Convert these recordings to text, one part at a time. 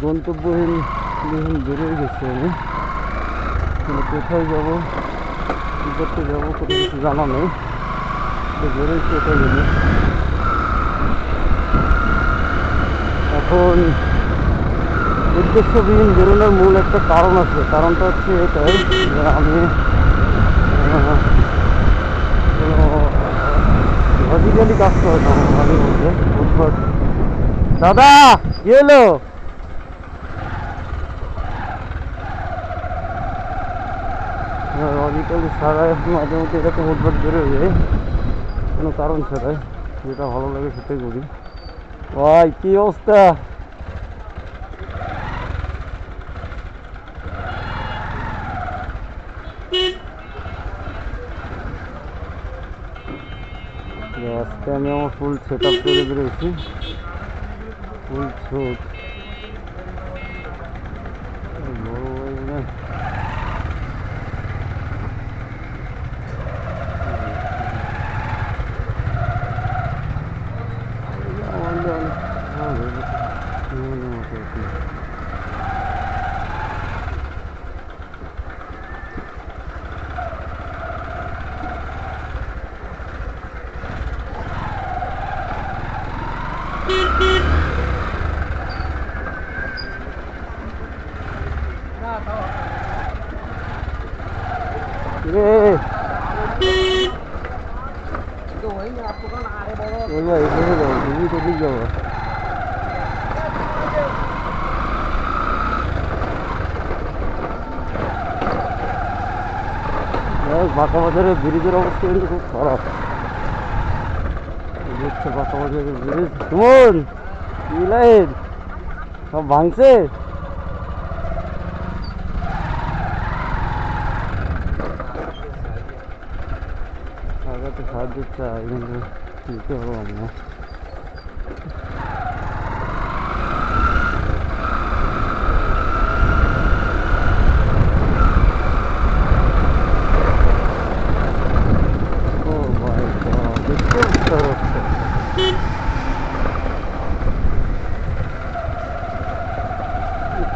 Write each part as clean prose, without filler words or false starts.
গন্তব্যহীন বেরিয়ে গেছি আমি। কোথায় যাবো, কী করতে যাবো, কোনো কিছু জানা নেই। বেরোচ্ছি এটা নিয়ে। এখন উদ্দেশ্যবিহীন বেরোনোর মূল একটা কারণ আছে। কারণটা হচ্ছে এটাই যে আমি কোনো লজিক্যালি কাজ করে না আমার মাঝে মধ্যে উদ্ভট। দাদা কি হলো? লজিক্যালি ছাড়াই মাঝে মধ্যে এরকম উদ্ভট বেরোয় যায় কোনো কারণ ছাড়াই, যেটা ভালো লাগে সেটাই করি। ভাই কি অবস্থা? আজকে আমি আমার ফুল সেট আপ করে বেরোয়েছি, ফুল ছুট। বড় ভাই মানে বাঁকা বাজারের ব্রিজের অবস্থা কিন্তু খুব খারাপ। দেখছে বাঁকা বাজারের ব্রিজ কেমন, কি লাইন সব ভাঙছে। আগাতে সাহায্য চাই কিন্তু দিতে হবে আমরা।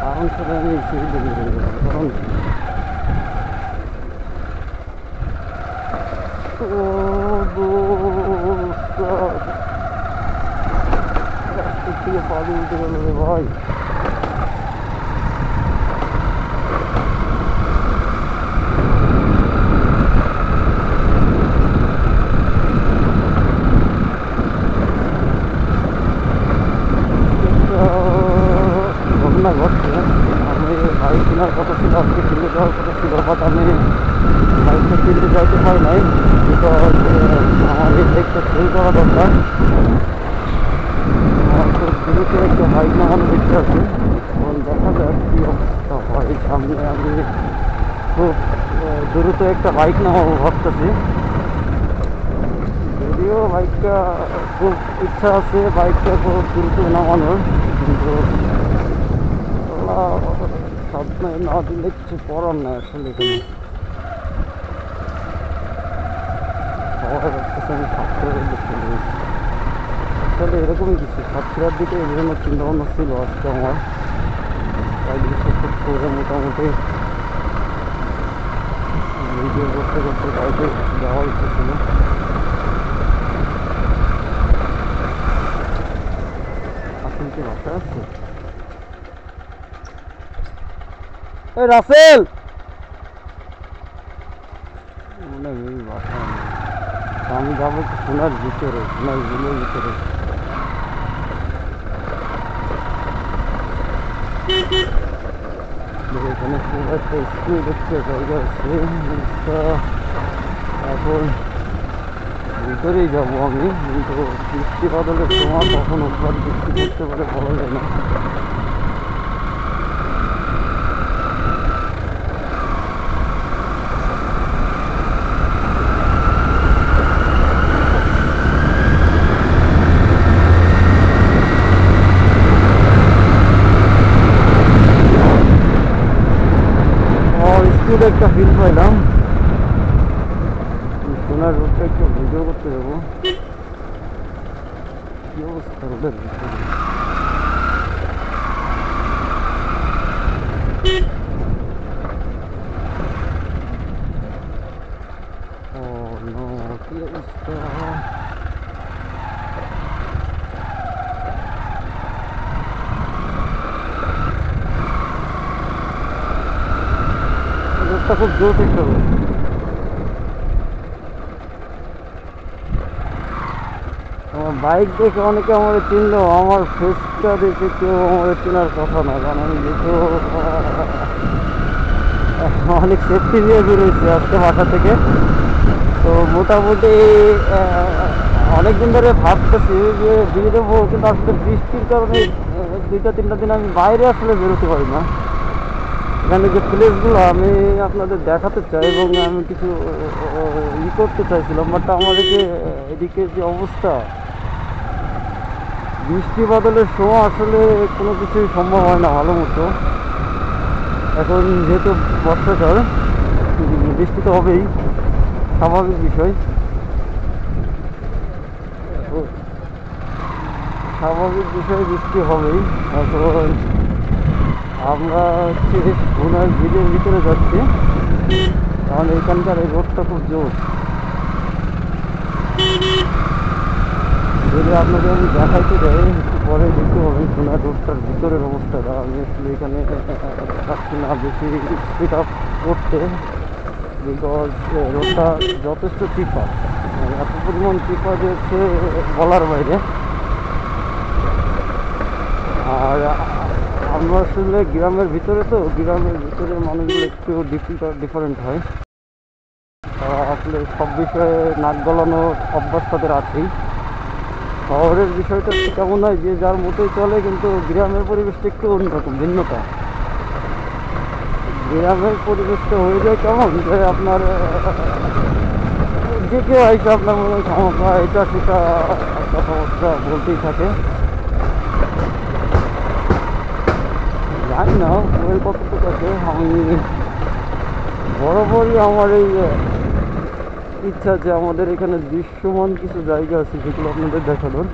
কারণ সেটা আমি সেই দেখে কারণ থেকে পানি উঠে গেল রে ভাই। ঘটনা ঘটছে, আমি বাইক কেনার কথা ছিল, আজকে কিনতে যাওয়ার কথা ছিল, বাট আমি বাইকটা কিনতে যাইতে পারি নাই। বিকজ আমার এই বাইকটা সেল করা দরকার। আমার খুব দ্রুত একটা বাইক নামানো দেখতে আছে, এখন দেখা যাক কী অবস্থা হয়। সামনে আমি খুব দ্রুত একটা বাইক নামাবো ভাবতেছি। যদিও বাইকটা খুব ইচ্ছা আছে বাইকটা খুব দ্রুত নামানোর, কিন্তু সাবধানে না দিলে কিছু করার নাই আসলে। এখানে সবাই ভাবতেছে আমি সাতক্ষীরার দিকে রয়েছি, আসলে এরকমই কিছু সাতক্ষীরার দিকে এই ধরনের চিন্তাভাবনা ছিল আজকে আমার। তাই খুব করে মোটামুটি ভিডিও করতে করতে কাউকে যাওয়া ইচ্ছে ছিল। আসলে কি বাসায় আসছে? এই রাসেল মনে হয় বাসায় নেই। আমি যাবো একটু সোনার ভিতরে, সোনার বিলের ভিতরে। এখানে খুব একটা স্কুল দেখতে জায়গা আছে, এখন ভিতরেই যাবো আমি। কিন্তু বৃষ্টি বাদলের সময় কখন একবার বৃষ্টি করতে পারে বলা যায় না। স্কুলে একটা ফিল পাইলাম, সোনার রোডটা একটু ভিডিও করতে যাবো। কি অবস্থা রোডের ভিতরে, রোডটা খুব জোর একটা রোড। আমার বাইক দেখে অনেকে আমার চিনলো, আমার ফেসটা দেখে কেউ আমার চেনার কথা না, কারণ আমি যেহেতু অনেক সেফটি নিয়ে বেরোয়েছি আজকে বাসা থেকে। তো মোটামুটি অনেক দিন ধরে ভাবতেছি যে দিয়ে দেবো, কিন্তু আসলে বৃষ্টির কারণে 2-3টা দিন আমি বাইরে আসলে বেরোতে পারি না। এখানে যে প্লেসগুলো আমি আপনাদের দেখাতে চাই এবং আমি কিছু করতে চাইছিলাম, বাট আমার এদিকে যে অবস্থা, বৃষ্টি বাদলের সময় আসলে কোনো কিছুই সম্ভব হয় না ভালো মতো। এখন যেহেতু বর্ষাকাল, বৃষ্টি তো হবেই, স্বাভাবিক বিষয়। স্বাভাবিক বিষয় বৃষ্টি হবেই। এখন আমরা হচ্ছে গুনার ব্রিজের ভিতরে যাচ্ছি, কারণ এখানকার এই রোডটা খুব জোর। যদি আপনাদের আমি দেখাইতে যাই একটু পরে দেখতে পাবেন গুনার রোডটার ভিতরের অবস্থাটা। আমি আসলে এখানে চাচ্ছি না বেশি স্পিড আপ করতে, বিকজ রোডটা যথেষ্ট চিপা, এত পরিমাণ চিপা যে হচ্ছে বলার বাইরে। আর আমরা আসলে গ্রামের ভিতরে, তো গ্রামের ভিতরে মানুষগুলো একটু ডিফারেন্ট হয়, তারা আসলে সব বিষয়ে নাক গলানোর অভ্যাস তাদের আছেই। শহরের বিষয়টা একটু কেমন হয়, যে যার মতোই চলে, কিন্তু গ্রামের পরিবেশটা একটু অন্যরকম, ভিন্নতা। গ্রামের পরিবেশটা হয়ে যায় কেমন, যে আপনার যে কেউ আইসে আপনার মনে সমস্যা এটা সেটা একটা সমস্যা বলতেই থাকে। জানি না ওই কতটুকু আছে। আমি বরাবরই আমার এই ইচ্ছা যে আমাদের এখানে দৃশ্যমান কিছু জায়গা আছে যেগুলো আপনাদের দেখানোর।